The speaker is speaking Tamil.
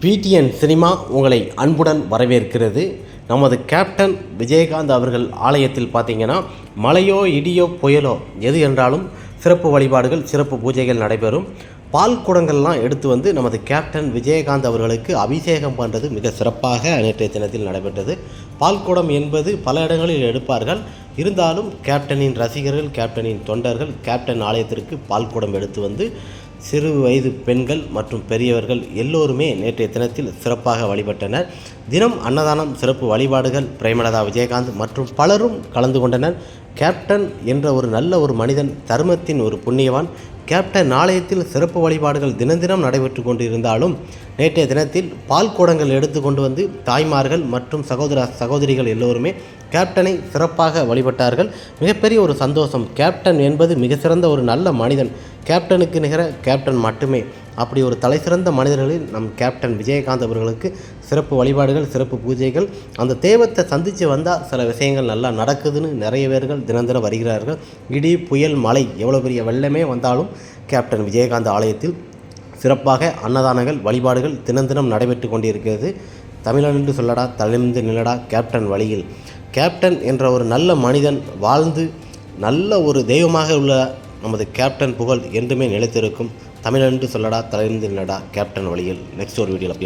பிடிஎன் சினிமா உங்களை அன்புடன் வரவேற்கிறது. நமது கேப்டன் விஜயகாந்த் அவர்கள் ஆலயத்தில் பார்த்தீங்கன்னா மழையோ இடியோ புயலோ எது என்றாலும் சிறப்பு வழிபாடுகள் சிறப்பு பூஜைகள் நடைபெறும். பால் குடங்கள்லாம் எடுத்து வந்து நமது கேப்டன் விஜயகாந்த் அவர்களுக்கு அபிஷேகம் பண்ணுறது மிக சிறப்பாக நேற்றைய தினத்தில் நடைபெற்றது. பால் குடம் என்பது பல இடங்களில் எடுப்பார்கள். இருந்தாலும் கேப்டனின் ரசிகர்கள், கேப்டனின் தொண்டர்கள் கேப்டன் ஆலயத்திற்கு பால் குடம் எடுத்து வந்து சிறு வயது பெண்கள் மற்றும் பெரியவர்கள் எல்லோருமே நேற்றைய தினத்தில் சிறப்பாக வழிபட்டனர். தினம் அன்னதானம், சிறப்பு வழிபாடுகள், பிரேமலதா விஜயகாந்த் மற்றும் பலரும் கலந்து கொண்டனர். கேப்டன் என்ற ஒரு நல்ல ஒரு மனிதன், தர்மத்தின் ஒரு புண்ணியவான். கேப்டன் ஆலயத்தில் சிறப்பு வழிபாடுகள் தினம் நடைபெற்று கொண்டு இருந்தாலும் நேற்றைய தினத்தில் பால் குடங்கள் எடுத்து கொண்டு வந்து தாய்மார்கள் மற்றும் சகோதரிகள் எல்லோருமே கேப்டனை சிறப்பாக வழிபட்டார்கள். மிகப்பெரிய ஒரு சந்தோஷம். கேப்டன் என்பது மிக சிறந்த ஒரு நல்ல மனிதன். கேப்டனுக்கு நிகர கேப்டன் மட்டுமே. அப்படி ஒரு தலை சிறந்த மனிதர்களில் நம் கேப்டன் விஜயகாந்த் அவர்களுக்கு சிறப்பு வழிபாடுகள், சிறப்பு பூஜைகள். அந்த தெய்வத்தை சந்தித்து வந்தால் சில விஷயங்கள் நல்லா நடக்குதுன்னு நிறைய பேர்கள் தினம் வருகிறார்கள். இடி, புயல், மழை, எவ்வளோ பெரிய வெள்ளமே வந்தாலும் கேப்டன் விஜயகாந்த் ஆலயத்தில் சிறப்பாக அன்னதானங்கள், வழிபாடுகள் தினம் நடைபெற்று கொண்டிருக்கிறது. தமிழன் சொல்லடா, தலைந்து நிலடா கேப்டன் வழியில். கேப்டன் என்ற ஒரு நல்ல மனிதன் வாழ்ந்து நல்ல ஒரு தெய்வமாக உள்ள நமது கேப்டன் புகழ் என்றுமே நிலைத்திருக்கும். தமிழன் சொல்லடா, தலைந்து நிலடா கேப்டன் வழியில். நெக்ஸ்ட் ஒரு வீடியோவில்